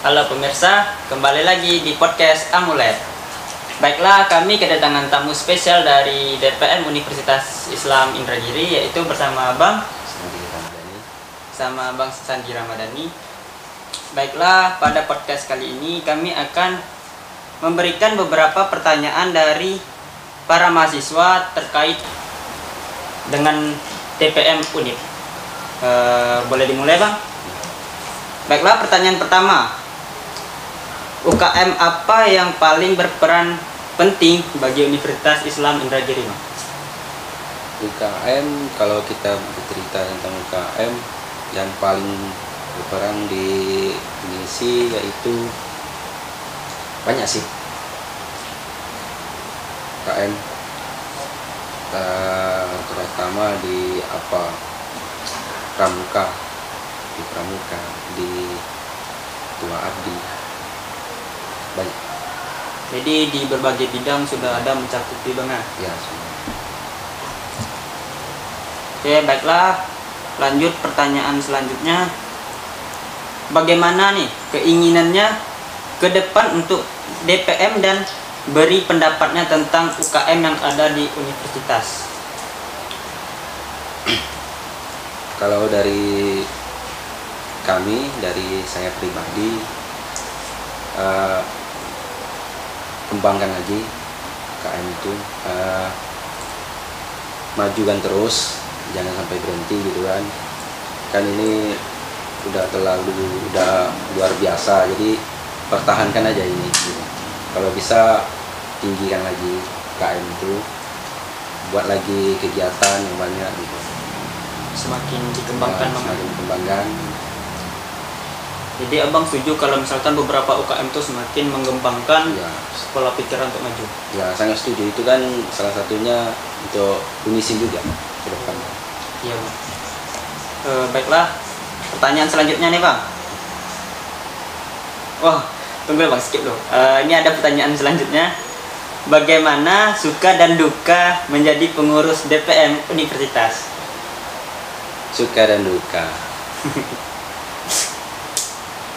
Halo pemirsa, kembali lagi di podcast Amulet. Baiklah, kami kedatangan tamu spesial dari DPM Universitas Islam Indragiri, yaitu bersama Bang Sandi Ramadhani. Baiklah, pada podcast kali ini kami akan memberikan beberapa pertanyaan dari para mahasiswa terkait dengan DPM Unip. Boleh dimulai, Bang? Baiklah, pertanyaan pertama. UKM apa yang paling berperan penting bagi Universitas Islam Indragiri, Bang? UKM, kalau kita bercerita tentang UKM yang paling berperan di Indonesia yaitu banyak sih UKM, terutama di Pramuka, di Tua Abdi banyak. Jadi di berbagai bidang sudah ada mencakupi, Bang. Ya, semua. Oke, baiklah. Lanjut pertanyaan selanjutnya. Bagaimana nih keinginannya ke depan untuk DPM dan beri pendapatnya tentang UKM yang ada di universitas? Kalau dari kami, dari saya pribadi, kembangkan lagi UKM itu, majukan terus, jangan sampai berhenti gitu kan ini udah luar biasa, jadi pertahankan aja ini gitu. Kalau bisa tinggikan lagi UKM itu, buat lagi kegiatan yang banyak gitu, Semakin dikembangkan, semakin dikembangkan. Jadi abang setuju kalau misalkan beberapa UKM itu semakin mengembangkan Ya, pola pikiran untuk maju? ya sangat setuju, itu kan salah satunya untuk Unisi juga ke depan. Iya, Bang. Baiklah, pertanyaan selanjutnya nih, Bang. Wah, tunggu Bang, skip loh. Ini ada pertanyaan selanjutnya. Bagaimana suka dan duka menjadi pengurus DPM Universitas? Suka dan duka.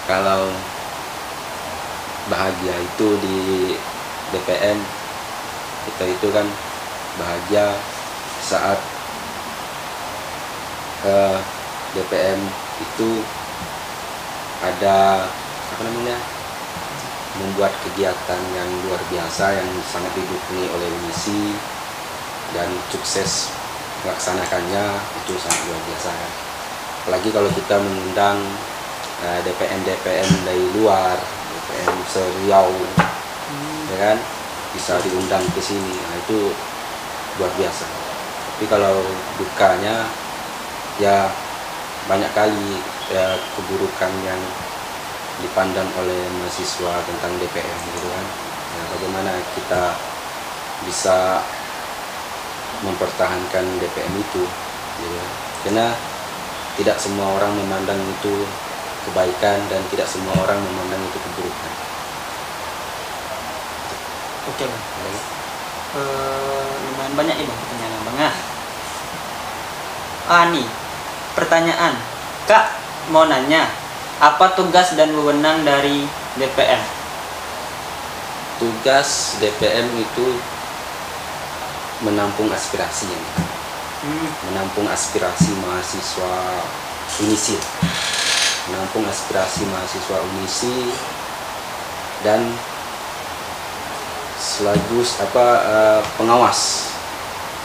Kalau bahagia itu di DPM, kita itu kan bahagia saat DPM itu ada membuat kegiatan yang luar biasa yang sangat didukung oleh Unisi dan sukses melaksanakannya, itu sangat luar biasa kan. Apalagi kalau kita mengundang DPM dari luar, DPM se-Riau, ya kan, bisa diundang ke sini, nah itu luar biasa. Tapi kalau dukanya ya banyak kali ya keburukan yang dipandang oleh mahasiswa tentang DPM gitu kan. Ya, bagaimana kita bisa mempertahankan DPM itu gitu kan. Karena tidak semua orang memandang itu kebaikan dan tidak semua orang memandang itu keburukan. Oke, Bang. Lumayan banyak nih, Bang, pertanyaan Bang. Nih pertanyaan, Kak mau nanya, apa tugas dan wewenang dari DPM? Tugas DPM itu menampung aspirasi, menampung aspirasi mahasiswa Unisi, menampung aspirasi mahasiswa Unisi, dan sekaligus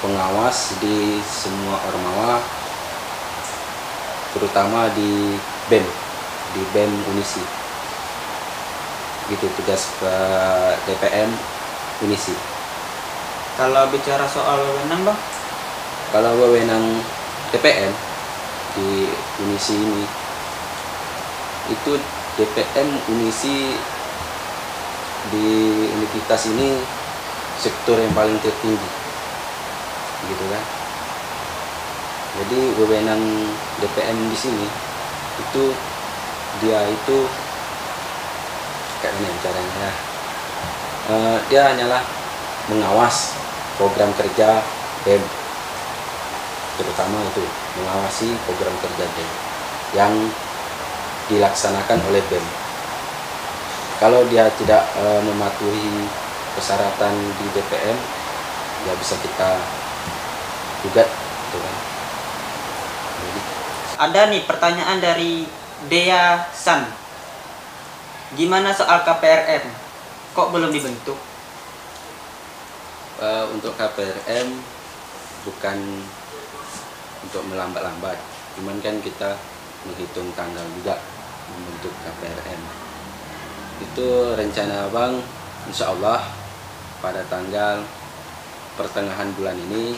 pengawas di semua ormawa, terutama di BEM Unisi. Gitu tugas DPM Unisi. Kalau bicara soal wewenang, Bang? Kalau wewenang DPM di Unisi ini, itu DPM Unisi di universitas ini sektor yang paling tertinggi, gitu kan. Jadi wewenang DPM di sini itu dia itu kayak ini caranya, dia hanyalah mengawas program kerja BEM, terutama itu mengawasi program kerja BEM yang dilaksanakan oleh BEM. Kalau dia tidak mematuhi persyaratan di DPM, ya bisa kita gugat, gitu kan. Jadi, Ada nih pertanyaan dari Dea San. Gimana soal KPRM? Kok belum dibentuk? untuk KPRM bukan untuk melambat-lambat, cuman kan kita menghitung tanggal juga membentuk KPRM. Itu rencana Abang, insya Allah pada tanggal pertengahan bulan ini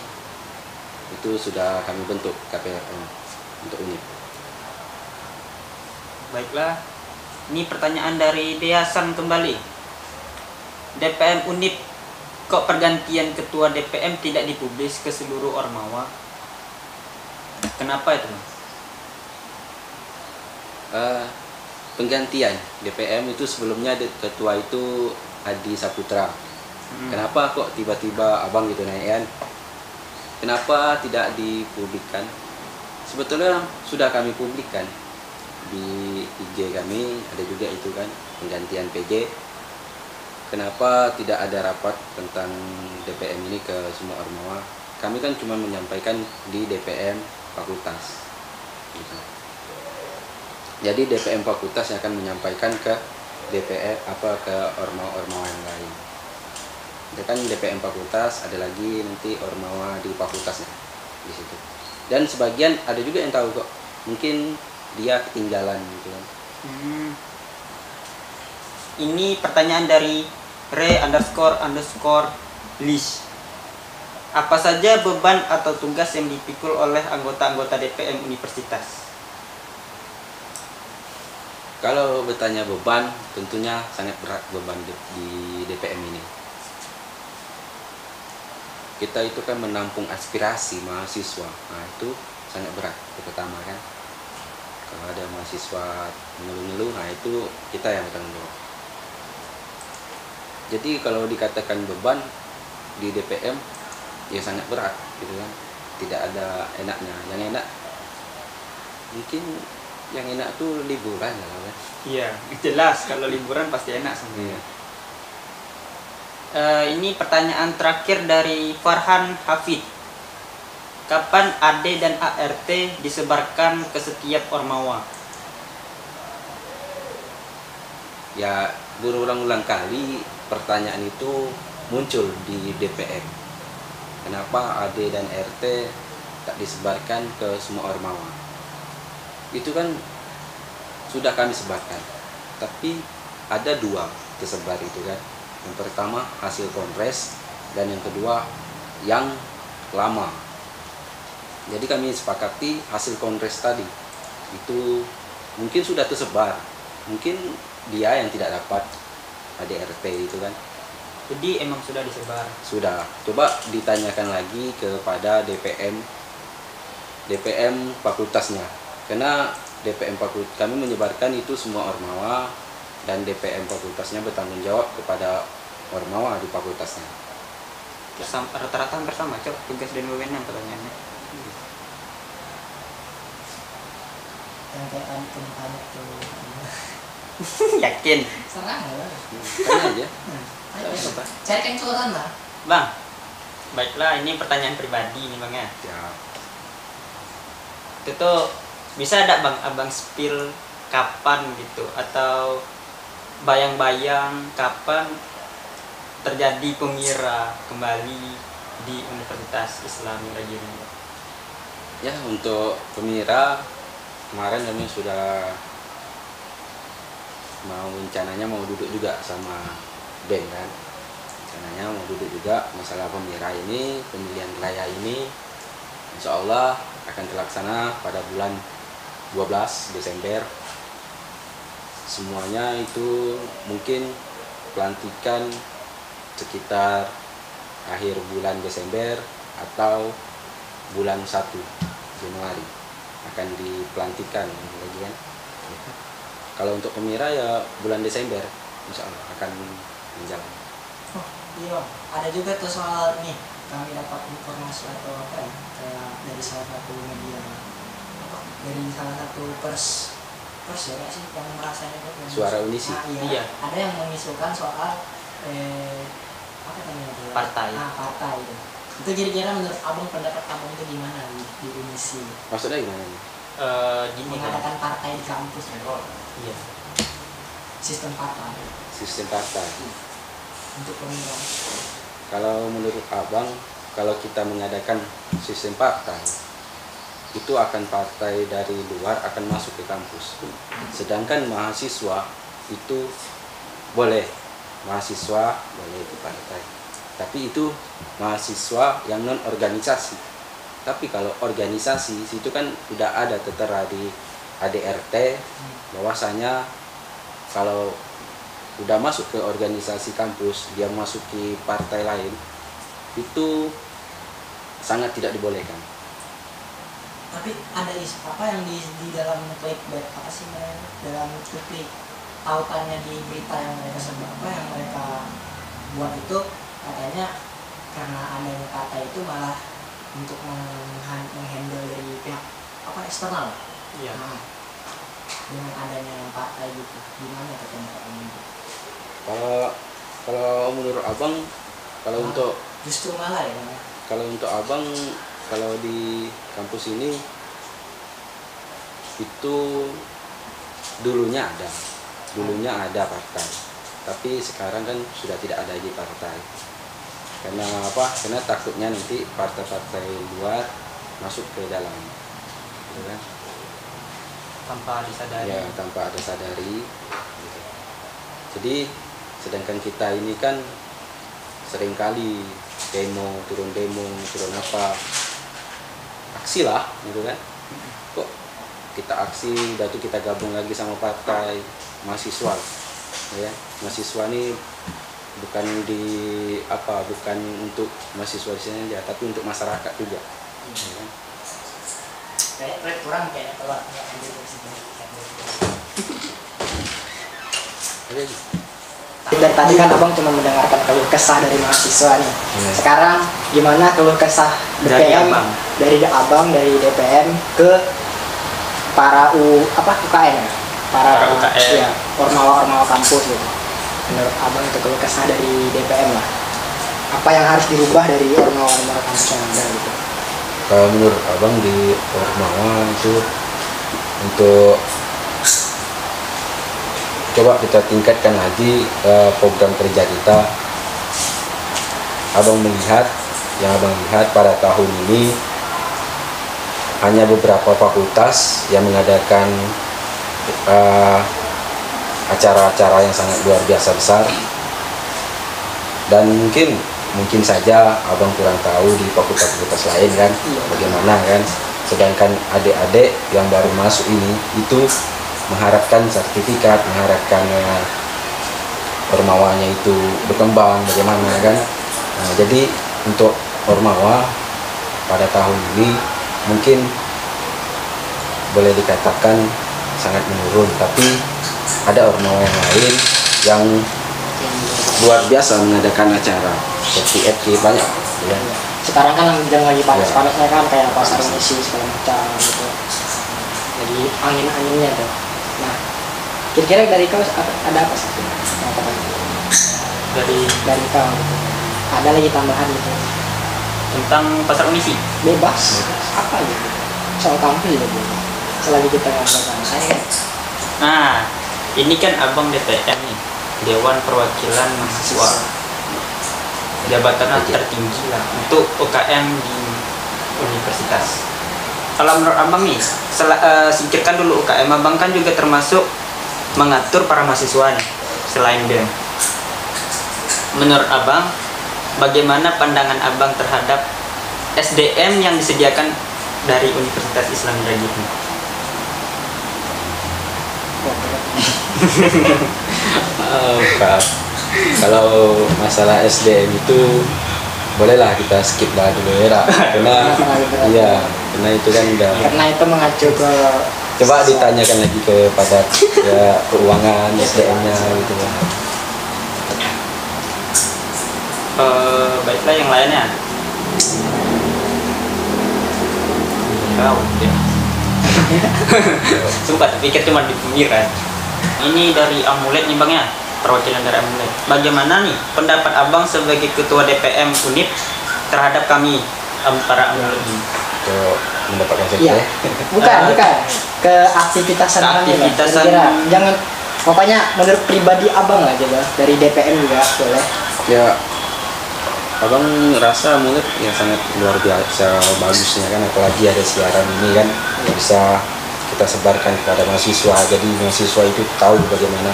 itu sudah kami bentuk KPRM untuk UNIP. Baiklah, ini pertanyaan dari Deasan kembali. DPM UNIP, kok pergantian ketua DPM tidak dipublis ke seluruh Ormawa? Kenapa itu, Mas? Penggantian DPM itu sebelumnya ketua itu Hadi Saputra. Kenapa kok tiba-tiba Abang gitu naik kan? Kenapa tidak dipublikkan? Sebetulnya sudah kami publikkan di IG kami, ada juga itu kan penggantian PJ. Kenapa tidak ada rapat tentang DPM ini ke semua Ormawa? Kami kan cuma menyampaikan di DPM fakultas gitu. Jadi DPM fakultas yang akan menyampaikan ke DPM ke Ormawa yang lain. Itu kan DPM fakultas, ada lagi nanti Ormawa di fakultasnya di situ. Dan sebagian ada juga yang tahu kok, mungkin dia ketinggalan gitu kan. Ini pertanyaan dari re__lish. Apa saja beban atau tugas yang dipikul oleh anggota-anggota DPM universitas? Kalau bertanya beban, tentunya sangat berat beban di DPM ini. Kita itu kan menampung aspirasi mahasiswa, nah itu sangat berat. Itu pertama kan. Kalau ada mahasiswa mengeluh-ngeluh, nah itu kita yang bertanggung jawab. Jadi kalau dikatakan beban di DPM, ya sangat berat gitu kan. Tidak ada enaknya. Yang enak mungkin yang enak tuh liburan ya kan. Iya, jelas kalau liburan pasti enak sebenarnya. Ini pertanyaan terakhir dari Farhan Hafid. Kapan AD dan ART disebarkan ke setiap Ormawa? Ya berulang-ulang kali pertanyaan itu muncul di DPM. Kenapa AD dan RT tak disebarkan ke semua Ormawa? Itu kan sudah kami sebarkan, tapi ada dua tersebar itu kan. Yang pertama hasil kongres, dan yang kedua yang lama. Jadi kami sepakati hasil kongres tadi itu mungkin sudah tersebar, mungkin dia yang tidak dapat ADRT itu kan. Jadi emang sudah disebar. Sudah. Coba ditanyakan lagi kepada DPM fakultasnya. Karena DPM fakultas kami menyebarkan itu semua Ormawa, dan DPM fakultasnya bertanggung jawab kepada Ormawa di fakultasnya. Rata-rata hampir sama, Cok, tugas dan wewenang pertanyaannya. Yang kayak antum tuh. Yakin? Serang ya. Tanya aja. Cek yang curang lah. Bang, baiklah, ini pertanyaan pribadi nih Bang ya. Ya. Itu tuh bisa ada Bang Abang spill kapan gitu, atau bayang-bayang kapan terjadi pemira kembali di Universitas Islam Indragiri? Ya, untuk pemira kemarin kami sudah rencananya mau duduk juga sama BEM kan. Rencananya mau duduk juga masalah pemira ini, pemilihan raya ini insya Allah akan terlaksana pada bulan 12 Desember. Semuanya itu mungkin pelantikan sekitar akhir bulan Desember atau bulan 1 Januari akan dipelantikan lagi kan. Kalau untuk pemira ya bulan Desember insya Allah akan menjalan. Oh iya, ada juga tuh soal nih, kami dapat informasi atau apa ya, kayak dari salah satu media, dari salah satu pers pers ya nggak sih yang merasanya itu yang Suara Unisi. Nah, iya. Iya. Ada yang mengisukan soal apa namanya itu? Partai. Nah, partai itu. Itu kira-kira menurut abang, pendapat abang itu gimana di Unisi? Maksudnya gimana nih? Gini kan. Mengadakan partai di kampus ya? Iya. Sistem partai Sistem partai. untuk pemilihan. Kalau menurut abang, kalau kita mengadakan sistem partai, itu akan partai dari luar akan masuk ke kampus. Sedangkan mahasiswa itu boleh, mahasiswa boleh ke partai. Tapi itu mahasiswa yang non organisasi. Tapi kalau organisasi situ kan udah ada tertera di ADRT bahwasanya kalau udah masuk ke organisasi kampus, dia masuk ke partai lain, itu sangat tidak dibolehkan. Tapi ada apa yang di dalam clickbait apa sih namanya, dalam cuplikan tautannya di berita yang mereka sebut, apa yang mereka buat itu katanya karena adanya kata itu malah untuk menghandle dari pihak apa eksternal. Iya. Nah, dengan adanya partai gitu, gimana katanya Pak Amin? Kalau menurut abang, kalau Nah, untuk justru malah ya Bang, ya? kalau untuk abang, kalau di kampus ini itu dulunya ada partai, tapi sekarang kan sudah tidak ada lagi partai. Karena apa? Karena takutnya nanti partai-partai luar masuk ke dalam, gitu kan? Tanpa disadari. Ya, tanpa ada sadari. Gitu. Jadi sedangkan kita ini kan seringkali turun apa, aksi lah, gitu kan? Kok kita aksi, udah tuh kita gabung lagi sama partai mahasiswa, ya. Mahasiswa ini bukan untuk mahasiswa di sini aja, tapi untuk masyarakat juga. Ya kan? Kayak kurang kayaknya kalau nggak ambil dari situ. Oke. Dari tadi kan abang cuma mendengarkan keluh kesah dari mahasiswa nih. Sekarang gimana keluh kesah Dari DPM abang. dari DPM ke para UKM ya? Para UKM. ya, ormawa kampus gitu. Menurut abang itu keluh kesah dari DPM lah. Apa yang harus dirubah dari ormawa kampus yang ada gitu? Kalau menurut abang di Ormawa itu untuk coba kita tingkatkan lagi program kerja kita. Abang melihat pada tahun ini hanya beberapa fakultas yang mengadakan acara-acara yang sangat luar biasa besar, dan mungkin saja abang kurang tahu di fakultas-fakultas lain kan bagaimana kan. Sedangkan adik-adik yang baru masuk ini itu mengharapkan sertifikat, mengharapkan ormawanya itu berkembang bagaimana kan. Nah, jadi untuk ormawa pada tahun ini mungkin boleh dikatakan sangat menurun, tapi ada ormawa yang lain yang luar biasa mengadakan acara seperti FK banyak ya. Sekarang kan yang lagi panas-panasnya kan kayak pasar Unisi segala macam gitu. Jadi angin-anginnya tuh. Nah, kira-kira dari kau ada apa sih? Dari kau gitu. Ada lagi tambahan gitu. Tentang pasar Unisi. Bebas. Apa gitu? Soal kampus juga boleh. Selagi kita ngobrol saya. Nah, ini kan abang DPM nih, Dewan Perwakilan Mahasiswa. Jabatan tertinggi lah untuk UKM di universitas. Kalau menurut abang nih, singkirkan dulu UKM, abang kan juga termasuk mengatur para mahasiswa nih, selain BEM. Menurut abang, bagaimana pandangan abang terhadap SDM yang disediakan dari Universitas Islam Negeri ini? Kalau masalah SDM itu bolehlah kita skip lah dulu ya, karena itu kan udah, Karena itu mengacu ke coba ditanyakan lagi kepada ya keuangan SDM-nya gitu kan. Baiklah yang lainnya. Kau ya. Sumpah pikir cuma di pinggiran. Ini dari Amulet nih bang ya, perwakilan dari Amulet. Bagaimana nih pendapat abang sebagai ketua DPM Unip terhadap kami para Amulet ini? Untuk mendapatkan Iya. sertifikat. Bukan ke aktivitasan kami lah. Aktivitasan. Kira-kira jangan, pokoknya menurut pribadi abang lah coba, dari DPM juga boleh. Ya, abang rasa Amulet ya sangat luar biasa bagusnya kan, apalagi ada siaran ini kan, bisa kita sebarkan kepada mahasiswa. Jadi mahasiswa itu tahu bagaimana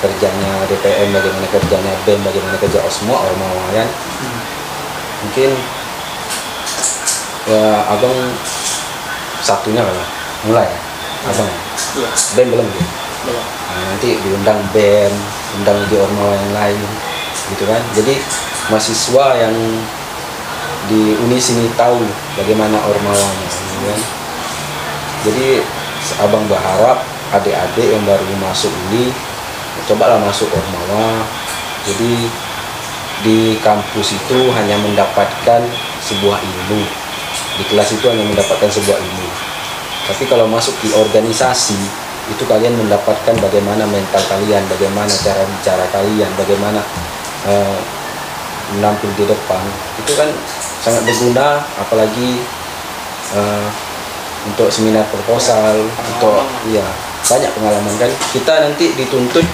kerjanya DPM, bagaimana kerjanya BEM, bagaimana kerja OSMO, Ormawa kan. Mungkin ya abang satunya lah mulai ya, abang ya. Iya. BEM belum ya? Boleh. Nah, nanti diundang BEM, undang lagi Ormawa yang lain gitu kan. Jadi mahasiswa yang di Uni sini tahu bagaimana Ormawanya gitu kan. Jadi abang berharap adik-adik yang baru masuk Uni cobalah masuk Ormawa. Jadi di kampus itu hanya mendapatkan sebuah ilmu, di kelas itu hanya mendapatkan sebuah ilmu. Tapi kalau masuk di organisasi itu kalian mendapatkan bagaimana mental kalian, bagaimana cara bicara kalian, bagaimana menampil di depan. Itu kan sangat berguna, apalagi untuk seminar proposal, untuk ya banyak pengalaman kan. Kita nanti dituntut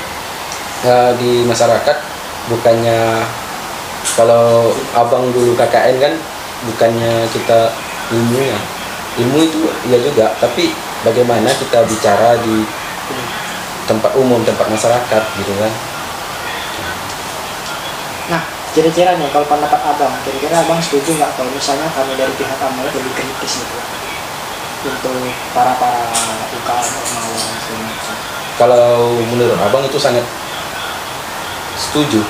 di masyarakat, bukannya kalau abang dulu KKN kan, bukannya kita ilmu itu ya juga, tapi bagaimana kita bicara di tempat umum, tempat masyarakat gitu kan. Nah, kira-kira nih kalau pendapat abang, kira-kira abang setuju nggak kalau misalnya kami dari pihak Amulet lebih kritis gitu untuk para UKM Ormawa segala macam? Kalau menurut abang itu sangat setuju.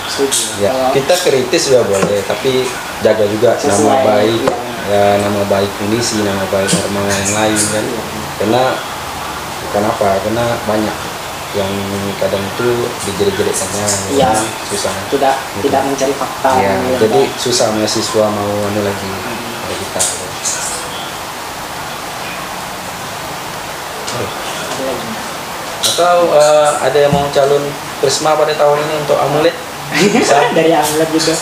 Ya, Kalau kita kritis juga boleh, tapi jaga juga nama sesuai, baik, iya. ya nama baik Unisi, nama baik Ormawa yang lain kan. Karena kenapa? Karena banyak yang kadang itu dijelek-jelekkannya, Iya. susah. tidak mencari fakta. Ya, yang jadi baik. susah mahasiswa mau anu lagi dari kita. Ada lagi. Atau ada yang mau calon Prisma pada tahun ini untuk Amulet? Bisa. Dari Amulet juga.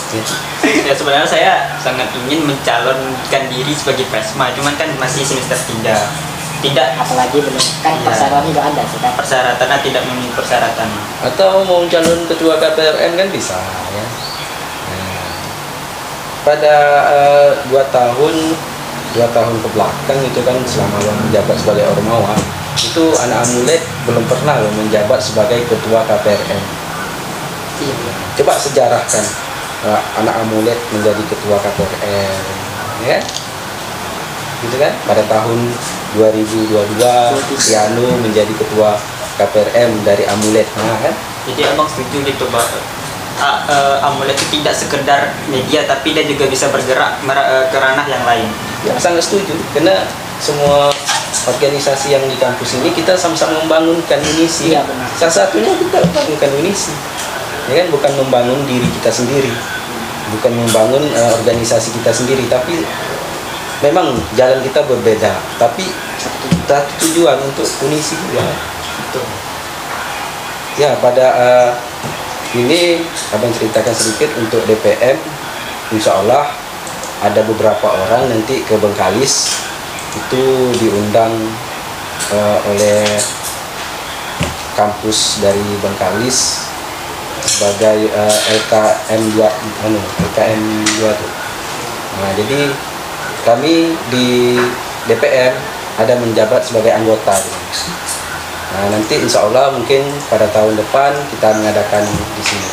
Ya sebenarnya saya sangat ingin mencalonkan diri sebagai Presma, cuman kan masih semester 3. Tidak, Apalagi belum kan Iya. persyaratan juga ada sih kan. persyaratannya tidak memenuhi persyaratan. Atau mau calon ketua KPRM kan bisa ya. Nah, pada 2 tahun ke belakang itu kan selama lo menjabat sebagai Ormawa, itu anak Amulet belum pernah lo menjabat sebagai ketua KPRM. Iya. Coba sejarahkan anak Amulet menjadi ketua KPRM, ya gitu kan. Pada tahun 2022 Sianu menjadi ketua KPRM dari Amulet, nah kan. Jadi abang setuju gitu bahwa Amulet itu tidak sekedar media, tapi dia juga bisa bergerak ke ranah yang lain. Ya, sangat setuju, karena semua organisasi yang di kampus ini kita sama-sama membangunkan Unisi. Iya, benar. Salah satunya kita membangunkan Unisi, ya kan, bukan membangun diri kita sendiri, bukan membangun organisasi kita sendiri, tapi memang jalan kita berbeda, tapi satu tujuan untuk Unisi juga. Betul. Ya, pada ini abang ceritakan sedikit untuk DPM. Insya Allah ada beberapa orang nanti ke Bengkalis itu diundang oleh kampus dari Bengkalis sebagai LKM 2 LKM 2 tuh. Nah, jadi kami di DPM ada menjabat sebagai anggota. Nah, nanti insya Allah mungkin pada tahun depan kita mengadakan di sini.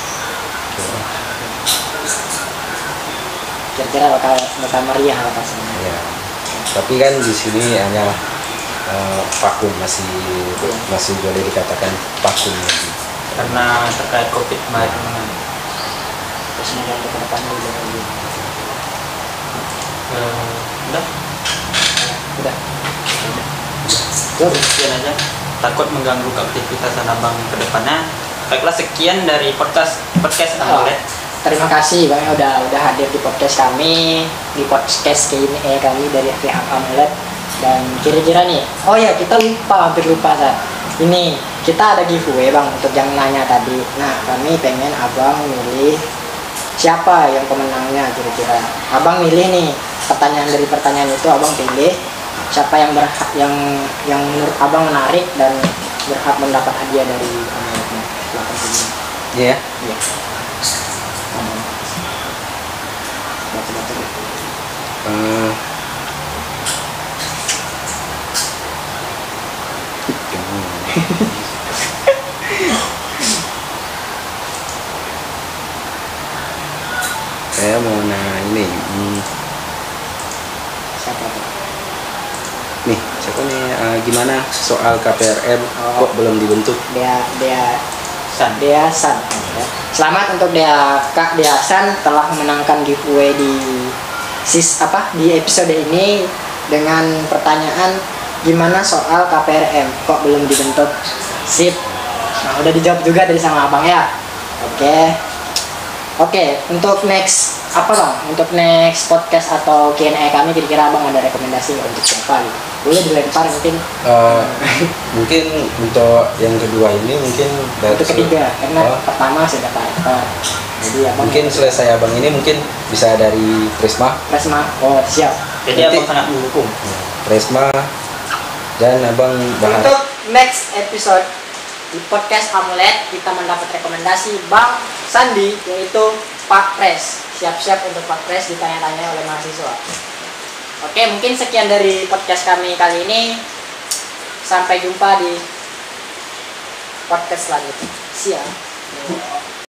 Kira-kira bakal meriah lah pastinya. Ya. Tapi kan di sini hanya vakum, masih boleh dikatakan vakum lagi. Karena terkait COVID kemarin. Terus semoga untuk ke depan lebih lagi. Udah, Udah. sekian aja. Takut mengganggu aktivitas abang ke depannya. Baiklah, sekian dari podcast Amulet. Terima kasih Bang udah hadir di podcast kami, di podcast kami dari pihak Amulet. Dan kira-kira nih, oh ya kita hampir lupa San. Ini kita ada giveaway bang untuk yang nanya tadi. Nah kami pengen abang milih siapa yang pemenangnya kira-kira. Abang milih nih dari pertanyaan itu abang pilih siapa yang berhak yang menurut abang menarik dan berhak mendapat hadiah dari Amerika. Iya. Iya. Saya mau ini Siapa tuh? nih siapa nih gimana soal KPRM kok belum dibentuk? San. Dea San. Ya. Selamat untuk Kak Dea San telah memenangkan giveaway di episode ini dengan pertanyaan gimana soal KPRM kok belum dibentuk. Sip. Nah, udah dijawab juga dari sama abang ya. Oke, untuk next Untuk next podcast atau Q&A kami kira-kira abang ada rekomendasi untuk siapa gitu? Boleh dilempar mungkin. Mungkin untuk yang kedua ini mungkin Untuk ketiga, karena pertama sudah Pak Ektor. Jadi abang mungkin selesai abang ini mungkin bisa dari Prisma. Oh siap. Jadi abang sangat mendukung. Prisma dan abang bahas. Untuk next episode di podcast Amulet kita mendapat rekomendasi Bang Sandi yaitu Pak Pres. Siap-siap untuk Pak Pres ditanya-tanya oleh mahasiswa. Oke, mungkin sekian dari podcast kami kali ini. Sampai jumpa di podcast selanjutnya. Siap.